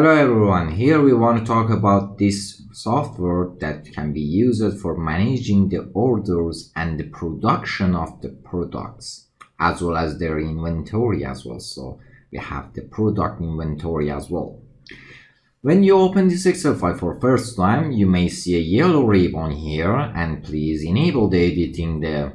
Hello everyone, here we want to talk about this software that can be used for managing the orders and the production of the products as well as their inventory as well. So we have the product inventory as well. When you open this Excel file for first time, you may see a yellow ribbon here, and please enable the editing the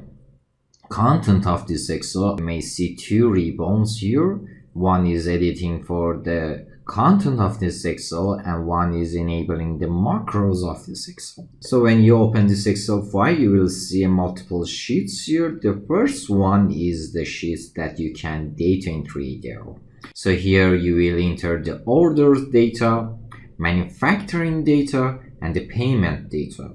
content of this Excel. You may see two ribbons here. One is editing for the content of this Excel and one is enabling the macros of this Excel. So when you open this Excel file, you will see multiple sheets here. The first one is the sheets that you can data entry there. So here you will enter the orders data, manufacturing data, and the payment data.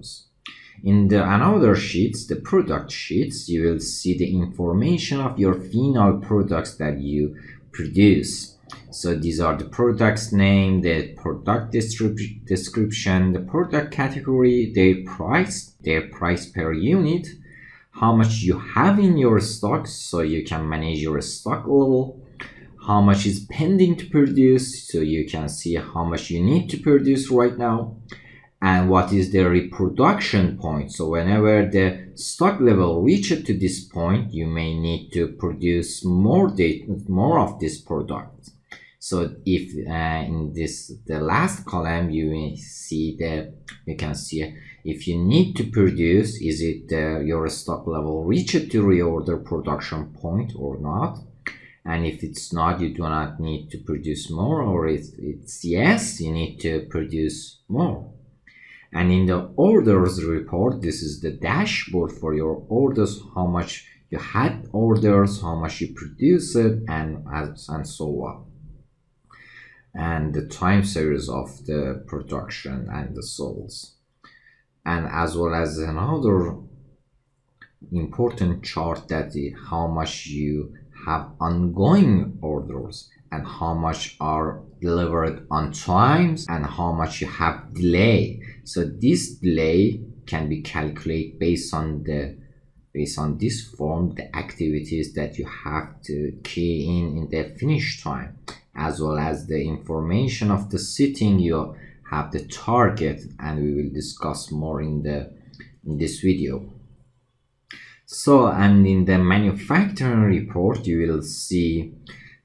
In the another sheets, the product sheets, you will see the information of your final products that you produce. So these are the products name, the product description, the product category, their price per unit, how much you have in your stock so you can manage your stock level, how much is pending to produce so you can see how much you need to produce right now, and what is the reproduction point. So whenever the stock level reaches to this point, you may need to produce more of this product. So if in the last column you can see if you need to produce, is it your stock level reached to reorder production point or not, and if it's not, you do not need to produce more, or it's yes, you need to produce more. And in the orders report, this is the dashboard for your orders, how much you had orders, how much you produced it, and so on, and the time series of the production and the sales, and as well as another important chart that is how much you have ongoing orders and how much are delivered on times and how much you have delay. So this delay can be calculated based on this form, the activities that you have to key in the finish time, as well as the information of the setting you have the target, and we will discuss more in this video. So, and in the manufacturing report, you will see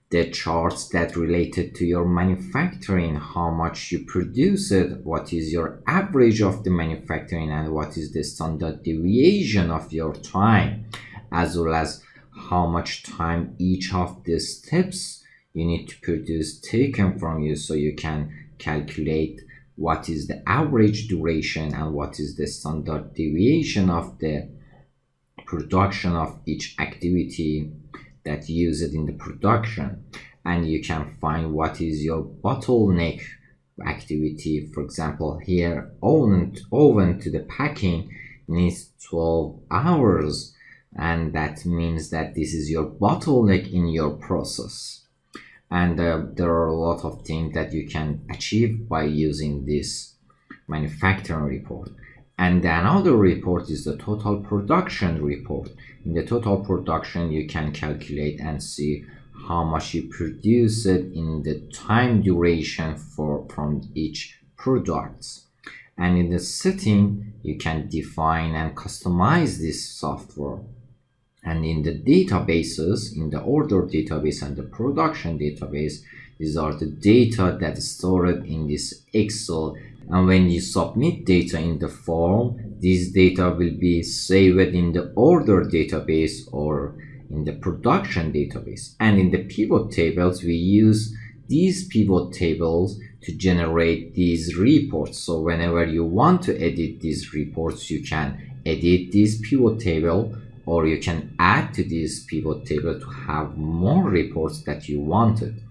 the charts that related to your manufacturing, how much you produce it, what is your average of the manufacturing, and what is the standard deviation of your time, as well as how much time each of the steps you need to produce taken from you, so you can calculate what is the average duration and what is the standard deviation of the production of each activity that you use it in the production. And you can find what is your bottleneck activity. For example, here oven to the packing needs 12 hours, and that means that this is your bottleneck in your process. And there are a lot of things that you can achieve by using this manufacturing report. And another report is the total production report. In the total production, you can calculate and see how much you produce it in the time duration from each product. And in the setting, you can define and customize this software. And in the databases, in the order database and the production database, these are the data that is stored in this Excel. And when you submit data in the form, this data will be saved in the order database or in the production database. And in the pivot tables, we use these pivot tables to generate these reports. So whenever you want to edit these reports, you can edit this pivot table, or you can add to this pivot table to have more reports that you wanted.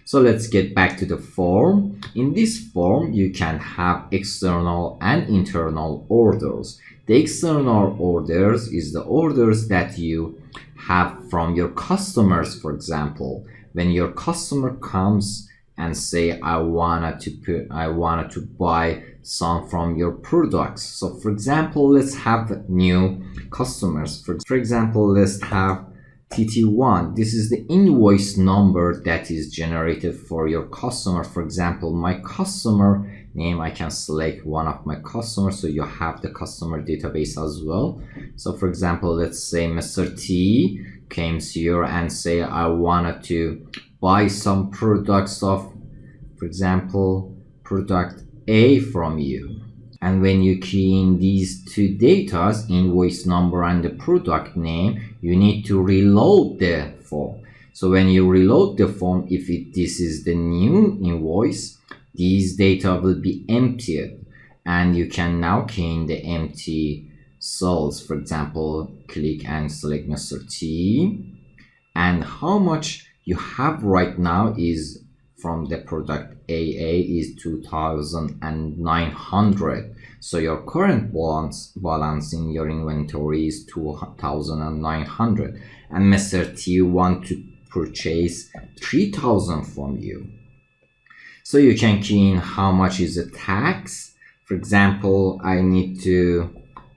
So let's get back to the form. In this form, you can have external and internal orders. The external orders is the orders that you have from your customers. For example, when your customer comes and say, I wanted to buy some from your products. So for example, let's have new customers. For example, let's have TT1, this is the invoice number that is generated for your customer. For example, my customer name, I can select one of my customers, so you have the customer database as well. So for example, let's say Mr. T came here and say I wanted to buy some products of, for example, product A from you. And when you key in these two data, invoice number and the product name, you need to reload the form. So when you reload the form, if this is the new invoice, these data will be emptied, and you can now key in the empty cells. For example, click and select Mr. T, and how much you have right now is from the product AA is 2,900. So your current balance in your inventory is 2,900, and Mr. T want to purchase 3,000 from you. So you can key in how much is the tax. For example, I need to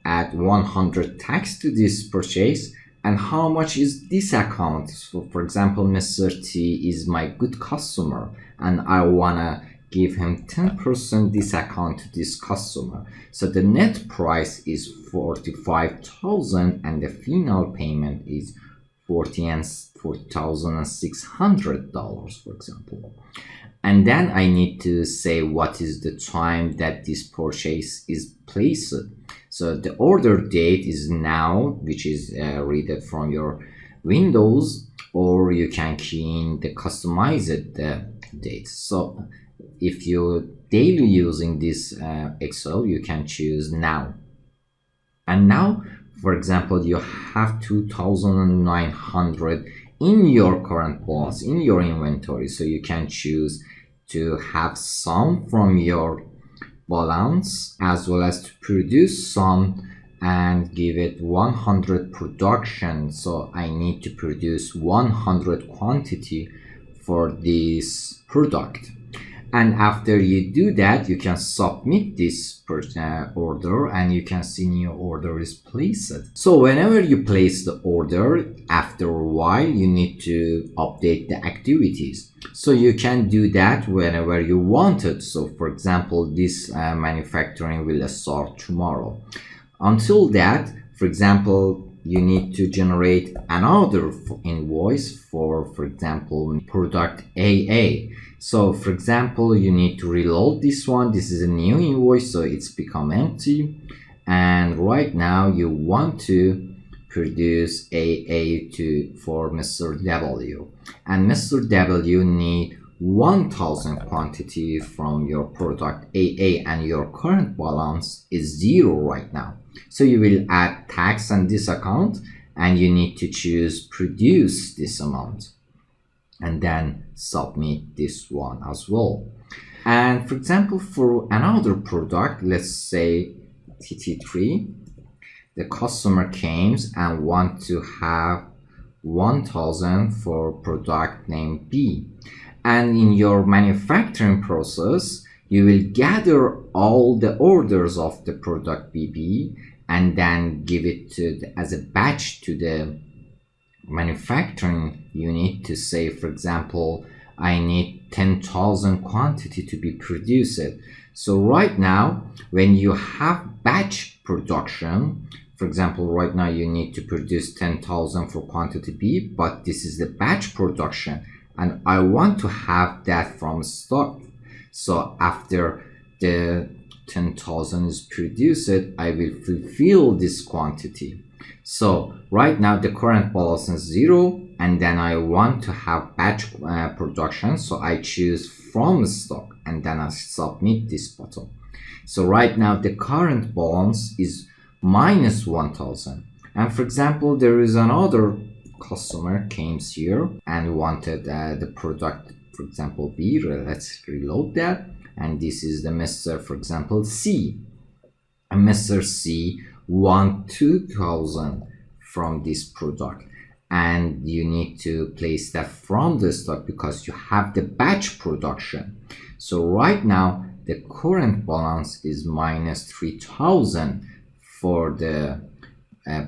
add 100 tax to this purchase, and how much is this account. So for example, Mr. T is my good customer and I wanna give him 10% this account to this customer. So the net price is 45,000 and the final payment is $40,600, for example. And then I need to say what is the time that this purchase is placed. So the order date is now, which is read it from your Windows, or you can key in the customized date. So if you're daily using this Excel, you can choose now. And now, for example, you have 2,900 in your current balance, in your inventory. So you can choose to have some from your balance as well as to produce some and give it 100 production. So I need to produce 100 quantity for this product. And after you do that, you can submit this order and you can see new order is placed. So whenever you place the order, after a while you need to update the activities. So you can do that whenever you want it. So for example, this manufacturing will start tomorrow. Until that, for example, you need to generate another invoice for example, product AA. So for example, you need to reload this one. This is a new invoice, so it's become empty. And right now you want to produce AA for Mr. W. And Mr. W need 1,000 quantity from your product AA, and your current balance is 0 right now. So you will add tax on this account and you need to choose produce this amount and then submit this one as well. And for example, for another product, let's say TT3, the customer comes and want to have 1,000 for product name B. And in your manufacturing process, you will gather all the orders of the product BB and then give it as a batch to the manufacturing unit to say, for example, I need 10,000 quantity to be produced. So right now, when you have batch production, for example, right now you need to produce 10,000 for quantity B, but this is the batch production and I want to have that from stock. So after the 10,000 is produced, I will fulfill this quantity. So right now the current balance is 0 and then I want to have batch production. So I choose from stock and then I submit this button. So right now the current balance is minus 1,000. And for example, there is another customer came here and wanted the product, for example, B. Let's reload that. And this is the Mr. for example, C. And Mr. C want 2,000 from this product. And you need to place that from the stock because you have the batch production. So right now, the current balance is minus 3,000 for the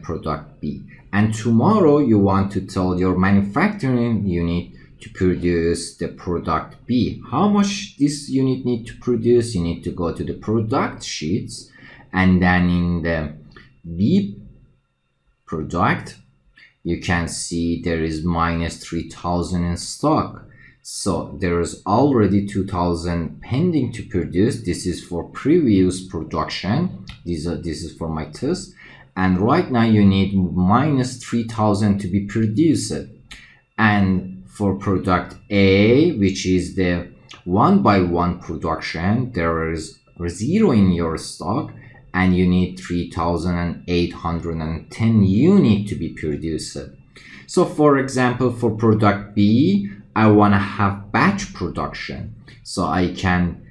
product B, and tomorrow you want to tell your manufacturing unit to produce the product B. How much this unit need to produce? You need to go to the product sheets, and then in the B product you can see there is minus 3,000 in stock. So there is already 2,000 pending to produce. This is for previous production. This is for my test, and right now you need minus 3,000 to be produced. And for product A, which is the 1-by-1 production, there is 0 in your stock, and you need 3,810 units to be produced. So for example, for product B, I want to have batch production. So I can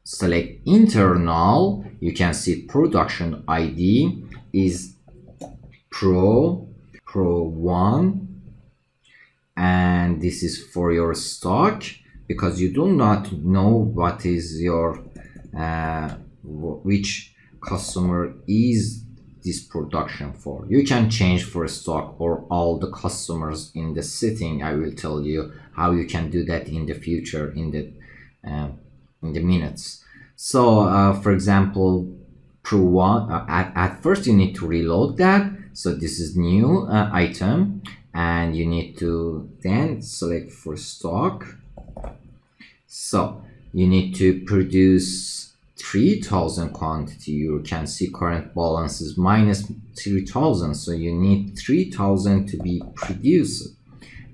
select internal. You can see production ID is Pro 1, and this is for your stock, because you do not know what is your which customer is this production for. You can change for stock or all the customers in the setting. I will tell you how you can do that in the future in the minutes. So for example, Pro 1, at first you need to reload that. So this is new item, and you need to then select for stock. So you need to produce 3,000 quantity. You can see current balance is minus 3,000, so you need 3,000 to be produced,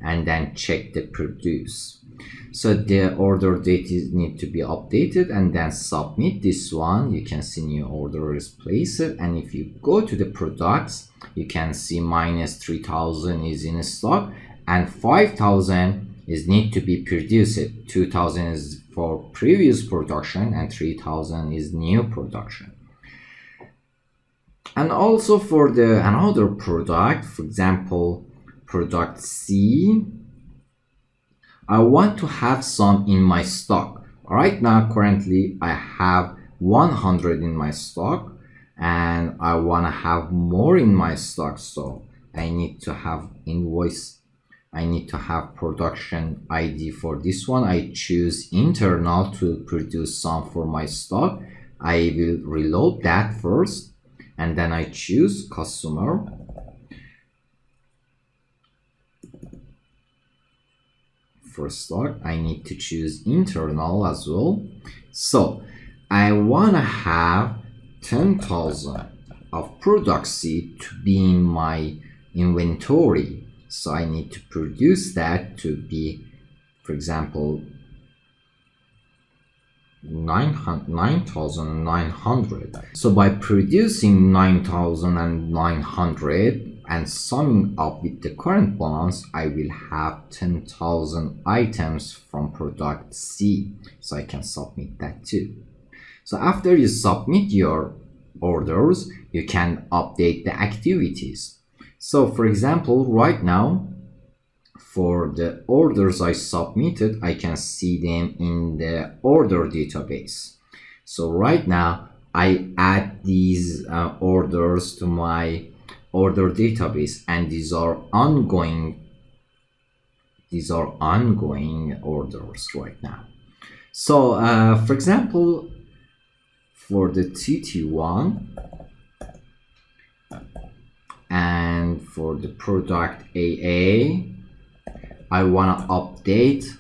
and then check the produce. So the order date need to be updated, and then submit this one. You can see new order is placed, and if you go to the products, you can see minus 3,000 is in stock, and 5,000 is need to be produced. 2,000 is for previous production, and 3,000 is new production. And also for the another product, for example, product C, I want to have some in my stock. Right now, currently, I have 100 in my stock, and I want to have more in my stock. So I need to have invoice. I need to have production ID for this one. I choose internal to produce some for my stock. I will reload that first, and then I choose customer. For stock, I need to choose internal as well. So I want to have 10,000 of product C to be in my inventory. So I need to produce that to be, for example, 9,900. So by producing 9,900 and summing up with the current balance, I will have 10,000 items from product C. So I can submit that too. So after you submit your orders, you can update the activities. So for example, right now, for the orders I submitted, I can see them in the order database. So right now, I add these orders to my order database, and these are ongoing orders right now. So for example, for the TT1 and for the product AA, I want to update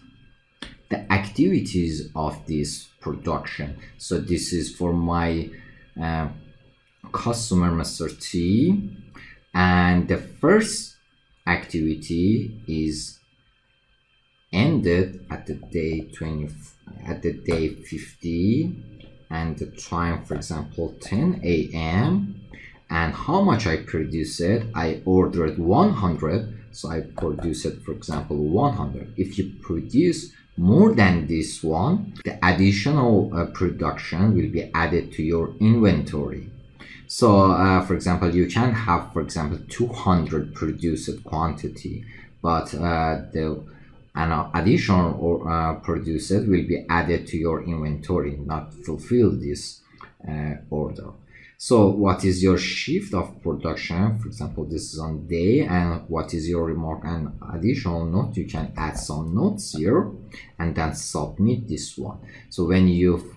the activities of this production. So this is for my customer master T, and the first activity is ended at the day 50, and the time, for example, 10 a.m. and how much I produced it. I ordered 100, so I produced it, for example, 100. If you produce more than this one, the additional production will be added to your inventory. So for example, you can have, for example, 200 produced quantity, but an additional produced will be added to your inventory, not fulfill this order. So what is your shift of production? For example, this is on day, and what is your remark and additional note? You can add some notes here and then submit this one. So when you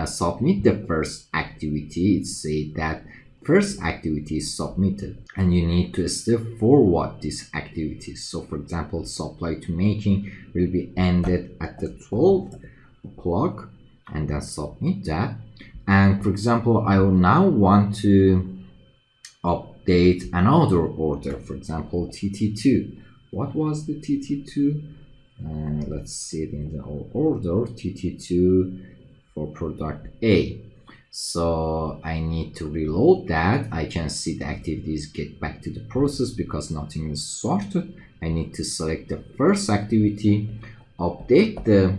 submit the first activity, it says that first activity is submitted, and you need to step forward this activity. So for example, supply to making will be ended at the 12 o'clock, and then submit that. And for example, I will now want to update another order, for example TT2. What was the TT2? Let's see it in the order. TT2 for product A. So I need to reload that. I can see the activities get back to the process because nothing is sorted. I need to select the first activity, update the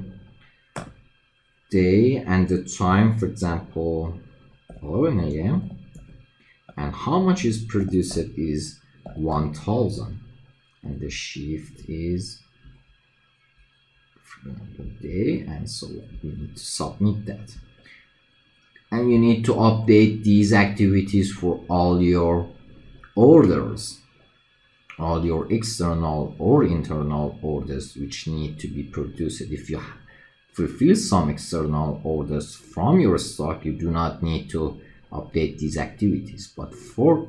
day and the time, for example 11 a.m. and how much is produced is 1000, and the shift is the day, and so we need to submit that. And you need to update these activities for all your orders, all your external or internal orders which need to be produced. If you fulfill some external orders from your stock, you do not need to update these activities, but for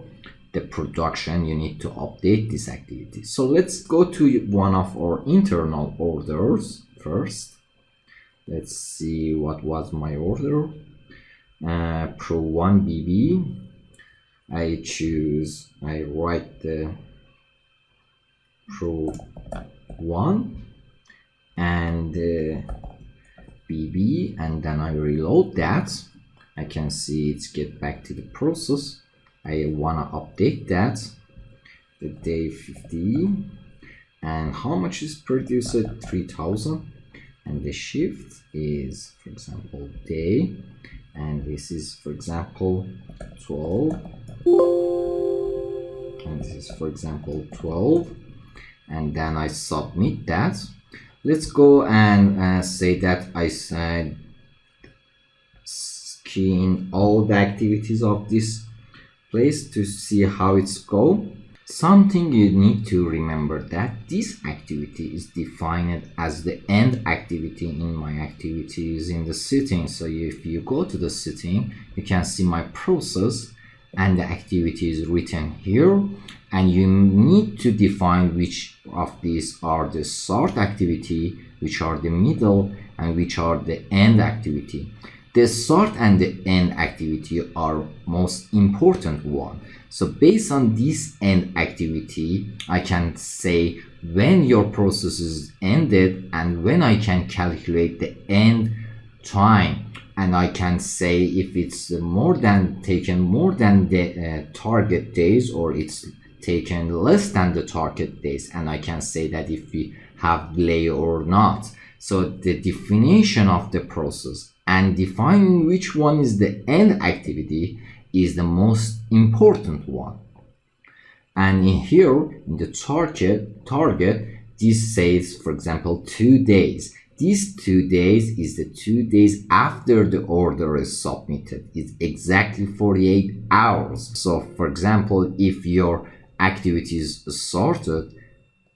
the production you need to update these activities. So let's go to one of our internal orders first. Let's see what was my order. Pro 1 BB. I write the Pro 1 and BB, and then I reload that. I can see it's get back to the process. I wanna update that, the day 50, and how much is produced? 3000, and the shift is, for example, day, and this is, for example, 12, and this is, for example, 12, and then I submit that. Let's go and say that I key in all the activities of this place to see how it's go. Something you need to remember that this activity is defined as the end activity in my activities in the setting. So if you go to the setting, you can see my process and the activity is written here, and you need to define which of these are the start activity, which are the middle, and which are the end activity. The start and the end activity are most important one. So based on this end activity, I can say when your process is ended and when I can calculate the end time, and I can say if it's taken more than the target days, or it's taken less than the target days, and I can say that if we have delay or not. So the definition of the process and defining which one is the end activity is the most important one. And in here in the target, this says, for example, 2 days. These 2 days is the 2 days after the order is submitted. It's exactly 48 hours. So for example, if your activity is started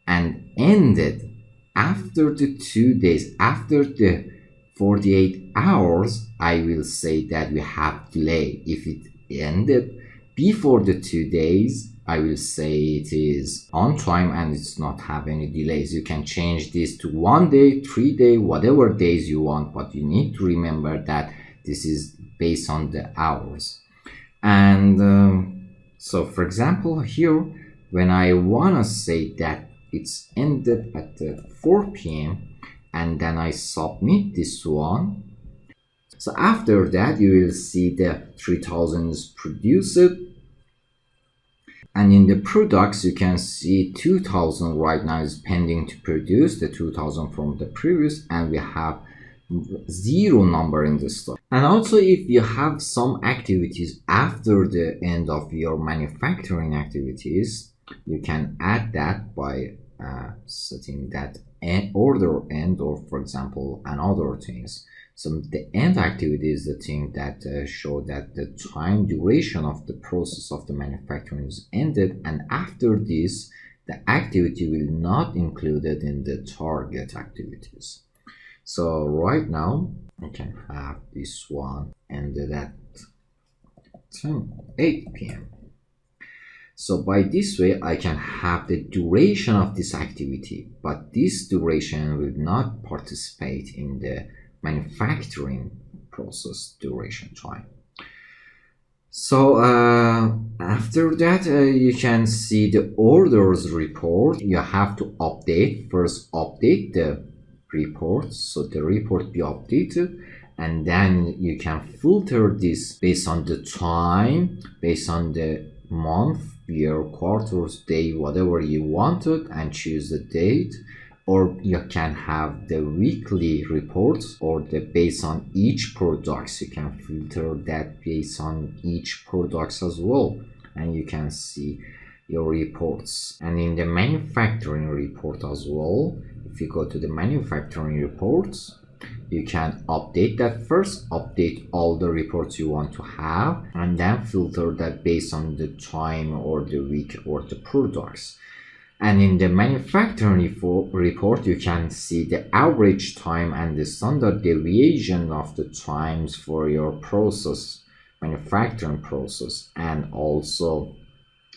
and ended after the 2 days, after the 48 hours, I will say that we have delay. If it ended before the 2 days, I will say it is on time and it's not have any delays. You can change this to 1 day, 3 days, whatever days you want, but you need to remember that this is based on the hours. And so for example here, when I wanna say that it's ended at the 4 p.m. and then I submit this one, so after that you will see the 3000 is produced, and in the products you can see 2000 right now is pending to produce, the 2000 from the previous, and we have 0 number in the stock. And also if you have some activities after the end of your manufacturing activities, you can add that by setting that order end, or for example another things. So the end activity is the thing that show that the time duration of the process of the manufacturing is ended, and after this the activity will not included in the target activities. So right now I can have this one ended at 8 p.m. So by this way, I can have the duration of this activity, but this duration will not participate in the manufacturing process duration time. So after that, you can see the orders report. You have to first update the report, so the report be updated, and then you can filter this based on the time, based on the month, year, quarters, day, whatever you wanted, and choose the date. Or you can have the weekly reports, or the based on each products. You can filter that based on each products as well, and you can see your reports. And in the manufacturing report as well, if you go to the manufacturing reports, you can update that first, update all the reports you want to have, and then filter that based on the time or the week or the products. And in the manufacturing report, you can see the average time and the standard deviation of the times for your process, manufacturing process. And also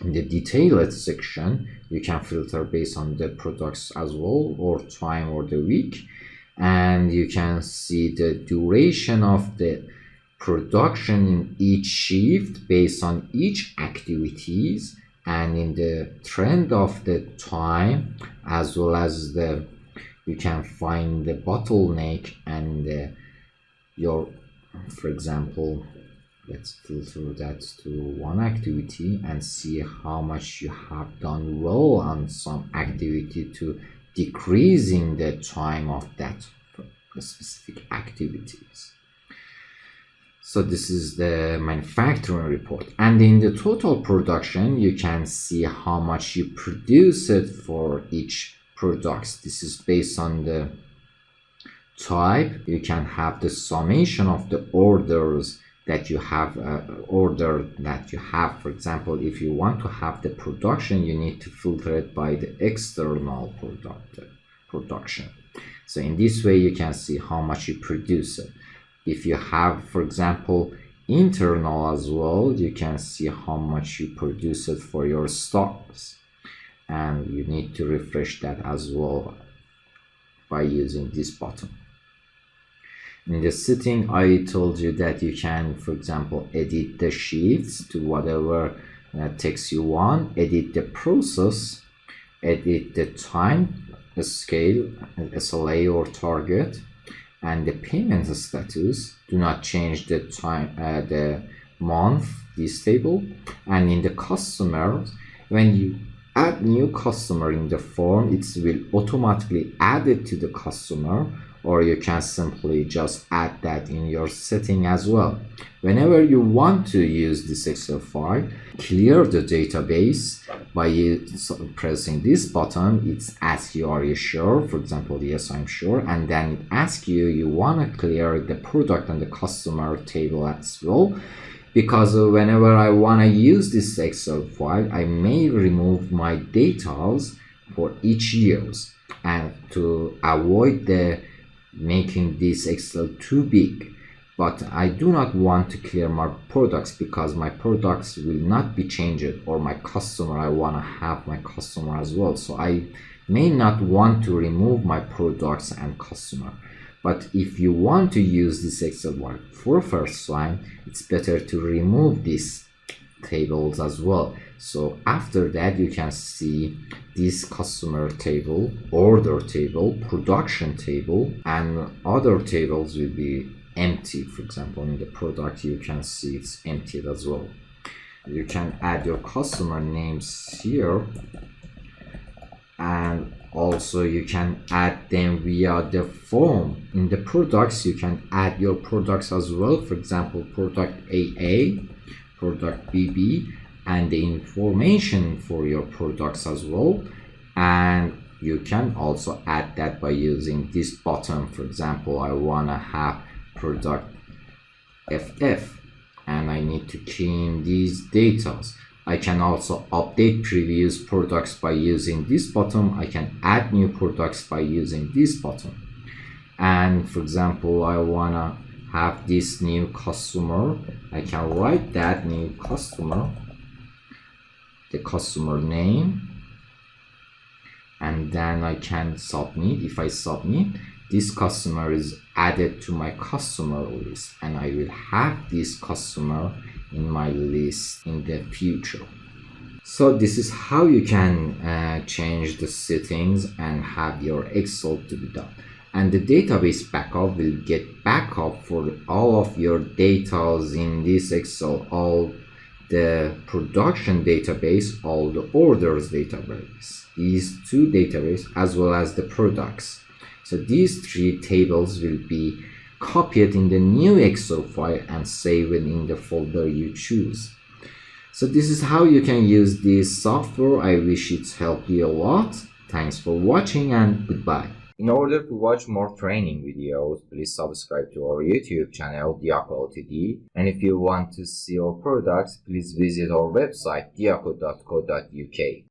in the detailed section, you can filter based on the products as well, or time or the week. And you can see the duration of the production in each shift based on each activities, and in the trend of the time, as well as you can find the bottleneck and for example, let's filter that to one activity and see how much you have done well on some activity to decreasing the time of that specific activities. So this is the manufacturing report. And in the total production, you can see how much you produce it for each products. This is based on the type. You can have the summation of the orders that you have, For example, if you want to have the production, you need to filter it by the external production. So in this way, you can see how much you produce it. If you have, for example, internal as well, you can see how much you produce it for your stocks, and you need to refresh that as well by using this button. In the setting, I told you that you can, for example, edit the shifts to whatever text you want, edit the process, edit the time scale, SLA or target, and the payment status. Do not change the time, the month, this table. And in the customer, when you add new customer in the form, it will automatically add it to the customer, or you can simply just add that in your setting as well. Whenever you want to use this Excel file, clear the database by pressing this button. It asks you, are you sure? For example, yes, I'm sure. And then it asks you want to clear the product and the customer table as well, because whenever I want to use this Excel file, I may remove my data for each years, and to avoid making this Excel too big. But I do not want to clear my products, because my products will not be changed, or my customer, I want to have my customer as well. So I may not want to remove my products and customer. But if you want to use this Excel file for first time, it's better to remove these tables as well. So after that, you can see this customer table, order table, production table, and other tables will be empty. For example, in the product, you can see it's empty as well. You can add your customer names here, and also you can add them via the form. In the products, you can add your products as well. For example, product AA, product BB, and the information for your products as well. And you can also add that by using this button. For example, I want to have product FF and I need to key in these data. I can also update previous products by using this button. I can add new products by using this button. And for example, I wanna have this new customer. I can write that new customer, the customer name, and then I can submit. If I submit, this customer is added to my customer list, and I will have this customer in my list in the future. So this is how you can change the settings and have your Excel to be done. And the database backup will get backup for all of your data in this Excel, all the production database, all the orders database, these two databases, as well as the products. So these three tables will be copied in the new Excel file and saved in the folder you choose. So this is how you can use this software. I wish it helped you a lot. Thanks for watching and goodbye. In order to watch more training videos, please subscribe to our YouTube channel, Diaco Ltd. And if you want to see our products, please visit our website, diaco.co.uk.